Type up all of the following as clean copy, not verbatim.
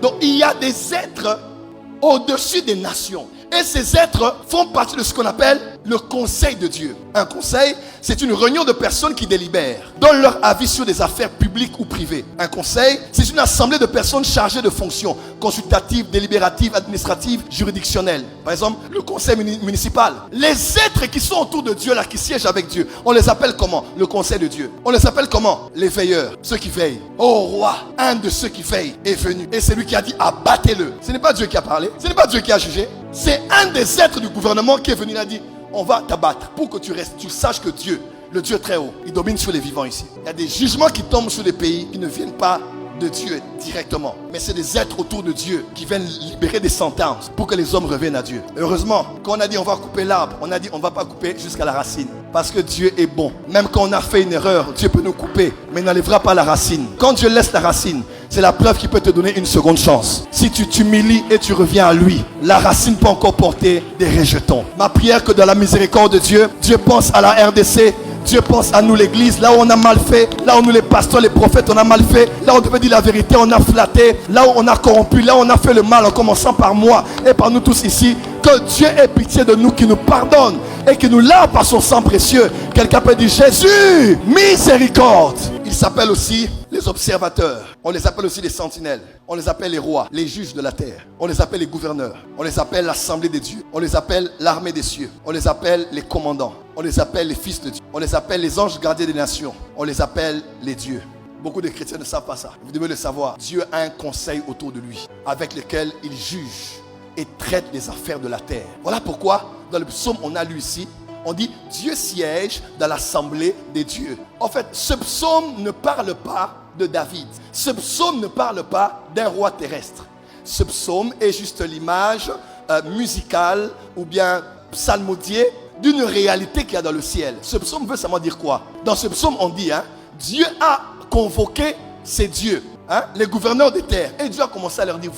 Donc il y a des êtres au-dessus des nations. Et ces êtres font partie de ce qu'on appelle le conseil de Dieu. Un conseil, c'est une réunion de personnes qui délibèrent, donnent leur avis sur des affaires publiques ou privées. Un conseil, c'est une assemblée de personnes chargées de fonctions consultatives, délibératives, administratives, juridictionnelles. Par exemple, le conseil municipal. Les êtres qui sont autour de Dieu, là, qui siègent avec Dieu, on les appelle comment? Le conseil de Dieu. On les appelle comment? Les veilleurs, ceux qui veillent. Ô roi, un de ceux qui veillent est venu. Et c'est lui qui a dit, abattez-le. Ce n'est pas Dieu qui a parlé, ce n'est pas Dieu qui a jugé. C'est un des êtres du gouvernement qui est venu, il a dit, on va t'abattre pour que tu restes, tu saches que Dieu, le Dieu très haut, il domine sur les vivants ici. Il y a des jugements qui tombent sur les pays qui ne viennent pas de Dieu directement, mais c'est des êtres autour de Dieu qui viennent libérer des sentences pour que les hommes reviennent à Dieu. Heureusement, quand on a dit on va couper l'arbre, on a dit on ne va pas couper jusqu'à la racine, parce que Dieu est bon. Même quand on a fait une erreur, Dieu peut nous couper, mais il n'enlèvera pas la racine. Quand Dieu laisse la racine, c'est la preuve qu'il peut te donner une seconde chance. Si tu t'humilies et tu reviens à lui, la racine peut encore porter des rejetons. Ma prière que dans la miséricorde de Dieu, Dieu pense à la RDC, Dieu pense à nous l'église, là où on a mal fait, là où nous les pasteurs, les prophètes, on a mal fait, là où on devait dire la vérité, on a flatté, là où on a corrompu, là où on a fait le mal, en commençant par moi et par nous tous ici. Que Dieu ait pitié de nous, qui nous pardonne et qui nous lave par son sang précieux. Quelqu'un peut dire Jésus, miséricorde. Ils s'appellent aussi les observateurs. On les appelle aussi les sentinelles. On les appelle les rois, les juges de la terre. On les appelle les gouverneurs. On les appelle l'assemblée des dieux. On les appelle l'armée des cieux. On les appelle les commandants. On les appelle les fils de Dieu. On les appelle les anges gardiens des nations. On les appelle les dieux. Beaucoup de chrétiens ne savent pas ça. Vous devez le savoir. Dieu a un conseil autour de lui avec lequel il juge et traite les affaires de la terre. Voilà pourquoi dans le psaume on a lu ici, on dit Dieu siège dans l'assemblée des dieux. En fait, ce psaume ne parle pas de David. Ce psaume ne parle pas d'un roi terrestre. Ce psaume est juste l'image musicale ou bien psalmodiée d'une réalité qu'il y a dans le ciel. Ce psaume veut seulement dire quoi? Dans ce psaume on dit Dieu a convoqué ses dieux, les gouverneurs des terres, et Dieu a commencé à leur dire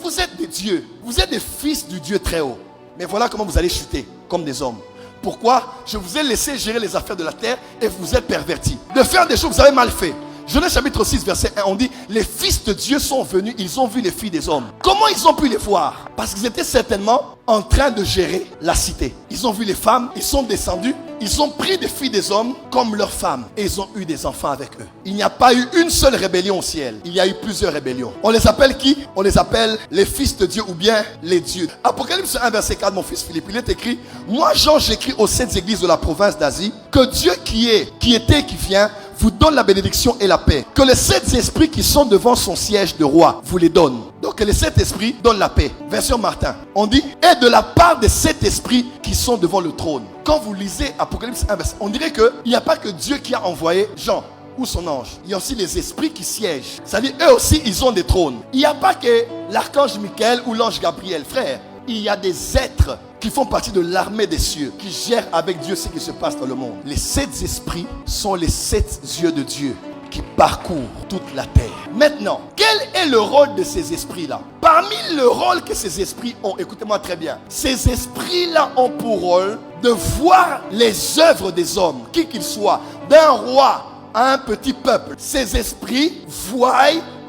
vous êtes des dieux, vous êtes des fils du Dieu très haut, mais voilà comment vous allez chuter comme des hommes. Pourquoi? Je vous ai laissé gérer les affaires de la terre et vous êtes pervertis de faire des choses que vous avez mal fait. Genèse chapitre 6 verset 1, on dit les fils de Dieu sont venus, ils ont vu les filles des hommes. Comment ils ont pu les voir? Parce qu'ils étaient certainement en train de gérer la cité. Ils ont vu les femmes, ils sont descendus, ils ont pris des filles des hommes comme leurs femmes et ils ont eu des enfants avec eux. Il n'y a pas eu une seule rébellion au ciel, il y a eu plusieurs rébellions. On les appelle qui? On les appelle les fils de Dieu ou bien les dieux. Apocalypse 1 verset 4, mon fils Philippe, il est écrit: moi Jean j'écris aux 7 églises de la province d'Asie, que Dieu qui est, qui était, qui vient vous donne la bénédiction et la paix. Que les 7 esprits qui sont devant son siège de roi vous les donnent. Donc les 7 esprits donnent la paix. Version Martin, on dit et de la part des 7 esprits qui sont devant le trône. Quand vous lisez Apocalypse 1, on dirait qu'il n'y a pas que Dieu qui a envoyé Jean ou son ange. Il y a aussi les esprits qui siègent. C'est-à-dire eux aussi ils ont des trônes. Il n'y a pas que l'archange Michael ou l'ange Gabriel, frère. Il y a des êtres qui font partie de l'armée des cieux, qui gèrent avec Dieu ce qui se passe dans le monde. Les 7 esprits sont les 7 yeux de Dieu qui parcourent toute la terre. Maintenant, quel est le rôle de ces esprits-là? Parmi le rôle que ces esprits ont, écoutez-moi très bien, ces esprits-là ont pour rôle de voir les œuvres des hommes, qui qu'ils soient, d'un roi à un petit peuple. Ces esprits voient,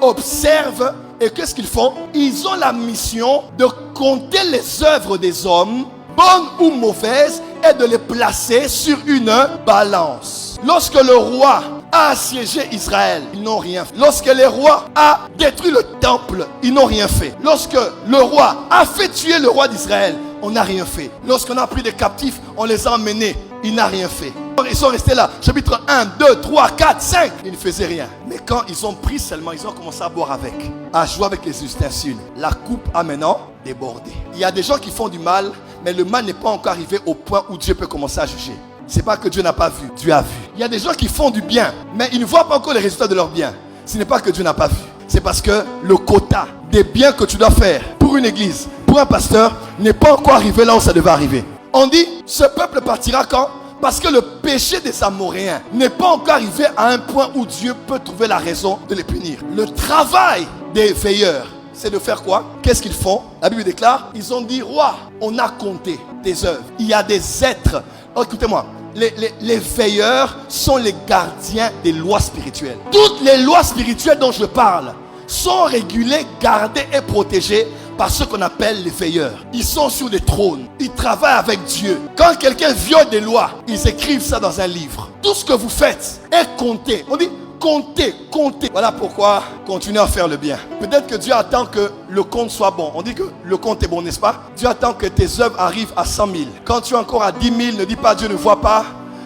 observent, et qu'est-ce qu'ils font? Ils ont la mission de compter les œuvres des hommes, bonnes ou mauvaises, et de les placer sur une balance. Lorsque le roi a assiégé Israël, ils n'ont rien fait. Lorsque le roi a détruit le temple, ils n'ont rien fait. Lorsque le roi a fait tuer le roi d'Israël, on n'a rien fait. Lorsqu'on a pris des captifs, on les a emmenés, il n'a rien fait. Ils sont restés là, chapitre 1, 2, 3, 4, 5, ils ne faisaient rien. Mais quand ils ont pris seulement, ils ont commencé à boire avec, à jouer avec les ustensiles. La coupe a maintenant débordé. Il y a des gens qui font du mal, mais le mal n'est pas encore arrivé au point où Dieu peut commencer à juger. C'est pas que Dieu n'a pas vu, Dieu a vu. Il y a des gens qui font du bien, mais ils ne voient pas encore les résultats de leur bien. Ce n'est pas que Dieu n'a pas vu. C'est parce que le quota des biens que tu dois faire pour une église, pour un pasteur, n'est pas encore arrivé là où ça devait arriver. On dit, ce peuple partira quand? Parce que le péché des Amoréens n'est pas encore arrivé à un point où Dieu peut trouver la raison de les punir. Le travail des veilleurs, c'est de faire quoi? Qu'est-ce qu'ils font? La Bible déclare, ils ont dit, roi, on a compté tes œuvres. Il y a des êtres. Oh, écoutez-moi, les veilleurs sont les gardiens des lois spirituelles. Toutes les lois spirituelles dont je parle, sont régulés, gardés et protégés par ce qu'on appelle les veilleurs. Ils sont sur des trônes. Ils travaillent avec Dieu. Quand quelqu'un viole des lois, ils écrivent ça dans un livre. Tout ce que vous faites est compté. On dit comptez, comptez. Voilà pourquoi continuez à faire le bien. Peut-être que Dieu attend que le compte soit bon. On dit que le compte est bon, n'est-ce pas? Dieu attend que tes œuvres arrivent à 100 000. Quand tu es encore à 10 000, ne dis pas Dieu ne voit pas,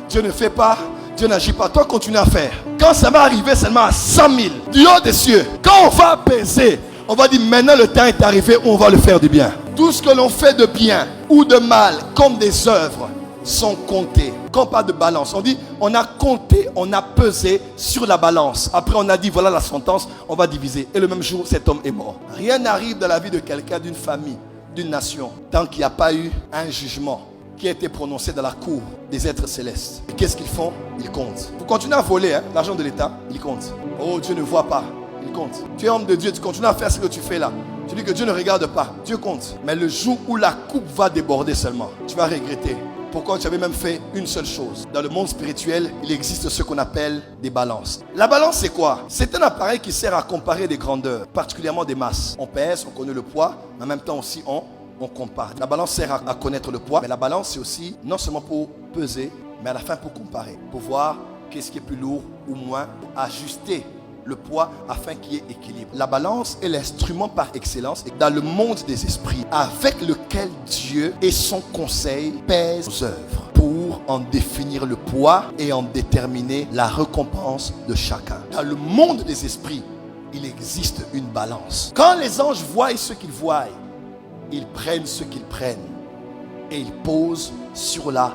Dieu ne fait pas, Dieu n'agit pas. Toi, continue à faire. Quand ça va arriver seulement à 100 000, du haut des cieux, quand on va apaiser, on va dire maintenant le temps est arrivé où on va le faire du bien. Tout ce que l'on fait de bien ou de mal, comme des œuvres, sont comptés. Quand on parle de balance, on dit on a compté, on a pesé sur la balance. Après on a dit voilà la sentence, on va diviser. Et le même jour, cet homme est mort. Rien n'arrive dans la vie de quelqu'un, d'une famille, d'une nation, tant qu'il n'y a pas eu un jugement qui a été prononcé dans la cour des êtres célestes. Et qu'est-ce qu'ils font? Ils comptent. Vous continuez à voler l'argent de l'État, ils comptent. Oh, Dieu ne voit pas, il compte. Tu es homme de Dieu, tu continues à faire ce que tu fais là. Tu dis que Dieu ne regarde pas, Dieu compte. Mais le jour où la coupe va déborder seulement, tu vas regretter. Pourquoi tu avais même fait une seule chose? Dans le monde spirituel, il existe ce qu'on appelle des balances. La balance, c'est quoi? C'est un appareil qui sert à comparer des grandeurs, particulièrement des masses. On pèse, on connaît le poids, mais en même temps aussi on compare. La balance sert à connaître le poids, mais la balance, c'est aussi non seulement pour peser, mais à la fin pour comparer, pour voir qu'est-ce qui est plus lourd ou moins, ajuster le poids afin qu'il y ait équilibre. La balance est l'instrument par excellence dans le monde des esprits avec lequel Dieu et son conseil pèsent nos œuvres pour en définir le poids et en déterminer la récompense de chacun. Dans le monde des esprits, il existe une balance. Quand les anges voient ce qu'ils voient, ils prennent ce qu'ils prennent et ils posent sur la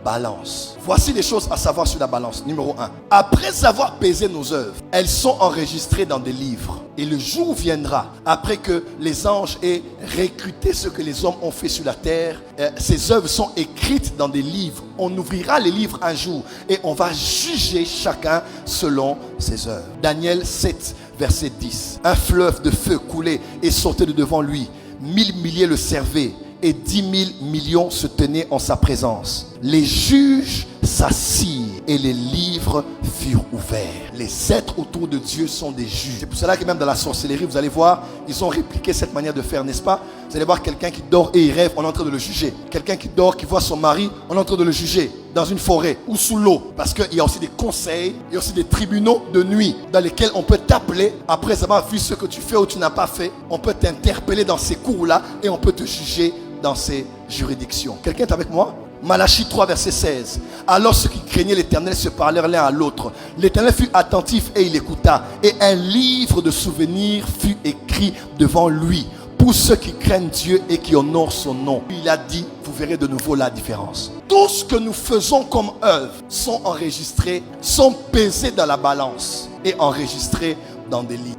balance. Voici les choses à savoir sur la balance. Numéro 1. Après avoir pesé nos œuvres, elles sont enregistrées dans des livres. Et le jour viendra, après que les anges aient recruté ce que les hommes ont fait sur la terre, ces œuvres sont écrites dans des livres. On ouvrira les livres un jour et on va juger chacun selon ses œuvres. Daniel 7, verset 10. Un fleuve de feu coulait et sortait de devant lui. 1000 milliers le servaient et 10 000 millions se tenaient en sa présence. Les juges s'assirent et les livres furent ouverts. Les êtres autour de Dieu sont des juges. C'est pour cela que même dans la sorcellerie, vous allez voir, ils ont répliqué cette manière de faire, n'est-ce pas? Vous allez voir quelqu'un qui dort et il rêve, on est en train de le juger. Quelqu'un qui dort, qui voit son mari, on est en train de le juger dans une forêt ou sous l'eau. Parce qu'il y a aussi des conseils, il y a aussi des tribunaux de nuit dans lesquels on peut t'appeler après avoir vu ce que tu fais ou tu n'as pas fait. On peut t'interpeller dans ces cours-là et on peut te juger dans ces juridictions. Quelqu'un est avec moi? Malachie 3, verset 16. Alors ceux qui craignaient l'Éternel se parlèrent l'un à l'autre. L'Éternel fut attentif et il écouta. Et un livre de souvenirs fut écrit devant lui pour ceux qui craignent Dieu et qui honorent son nom. Il a dit, vous verrez de nouveau la différence. Tout ce que nous faisons comme œuvre sont enregistrés, sont pesés dans la balance et enregistrés dans des livres.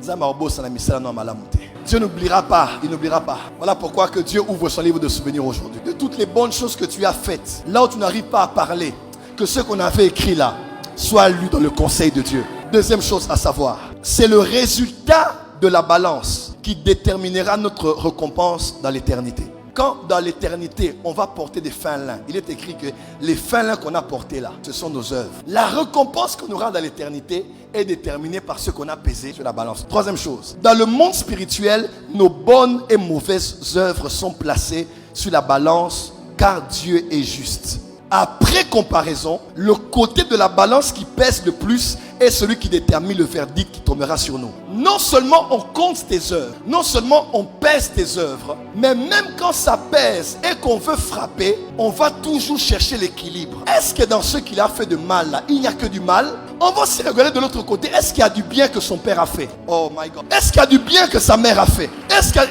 Dieu n'oubliera pas, il n'oubliera pas. Voilà pourquoi que Dieu ouvre son livre de souvenirs aujourd'hui. De toutes les bonnes choses que tu as faites, là où tu n'arrives pas à parler, que ce qu'on avait écrit là soit lu dans le conseil de Dieu. Deuxième chose à savoir, c'est le résultat de la balance qui déterminera notre récompense dans l'éternité. Quand dans l'éternité, on va porter des fins lins, il est écrit que les fins lins qu'on a portés là, ce sont nos œuvres. La récompense qu'on aura dans l'éternité est déterminée par ce qu'on a pesé sur la balance. Troisième chose, dans le monde spirituel, nos bonnes et mauvaises œuvres sont placées sur la balance car Dieu est juste. Après comparaison, le côté de la balance qui pèse le plus est celui qui détermine le verdict qui tombera sur nous. Non seulement on compte tes œuvres, non seulement on pèse tes œuvres, mais même quand ça pèse et qu'on veut frapper, on va toujours chercher l'équilibre. Est-ce que dans ce qu'il a fait de mal là, il n'y a que du mal? On va aussi regarder de l'autre côté. Est-ce qu'il y a du bien que son père a fait? Oh my God. Est-ce qu'il y a du bien que sa mère a fait?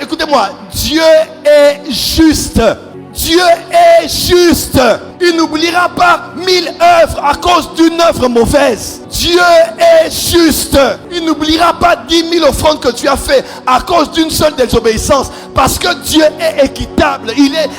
Écoutez-moi, Dieu est juste. Dieu est juste. Il n'oubliera pas 1000 œuvres à cause d'une œuvre mauvaise. Dieu est juste. Il n'oubliera pas 10 000 offrandes que tu as fait à cause d'une seule désobéissance. Parce que Dieu est équitable.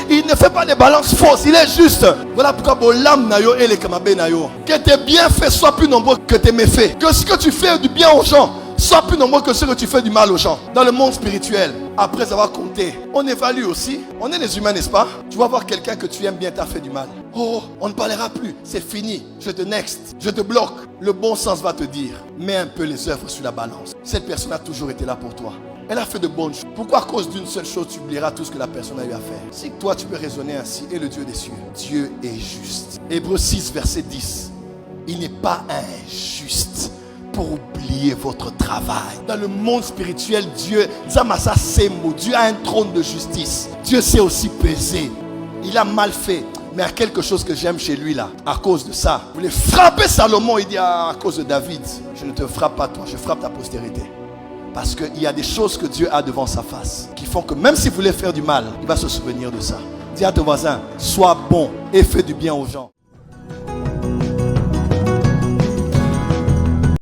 Il ne fait pas des balances fausses. Il est juste. Voilà pourquoi Bolam Nayo et les Kamabé Nayo. Que tes bienfaits soient plus nombreux que tes méfaits. Que ce que tu fais du bien aux gens soit plus nombreux que ce que tu fais du mal aux gens. Dans le monde spirituel, après avoir compté, on évalue aussi. On est des humains, n'est-ce pas? Tu vas voir quelqu'un que tu aimes bien t'a fait du mal. Oh, on ne parlera plus, c'est fini, je te next, je te bloque. Le bon sens va te dire, mets un peu les œuvres sur la balance. Cette personne a toujours été là pour toi. Elle a fait de bonnes choses. Pourquoi à cause d'une seule chose tu oublieras tout ce que la personne a eu à faire? Si toi tu peux raisonner ainsi, et le Dieu des cieux, Dieu est juste. Hébreux 6 verset 10. Il n'est pas injuste pour oublier votre travail. Dans le monde spirituel, Dieu, Zamasa c'est mot. Dieu a un trône de justice. Dieu sait aussi peser. Il a mal fait. Mais il y a quelque chose que j'aime chez lui là. À cause de ça, vous voulez frapper Salomon. Il dit à cause de David, je ne te frappe pas toi, je frappe ta postérité. Parce qu'il y a des choses que Dieu a devant sa face qui font que même si vous voulez faire du mal, il va se souvenir de ça. Dis à ton voisin, sois bon et fais du bien aux gens.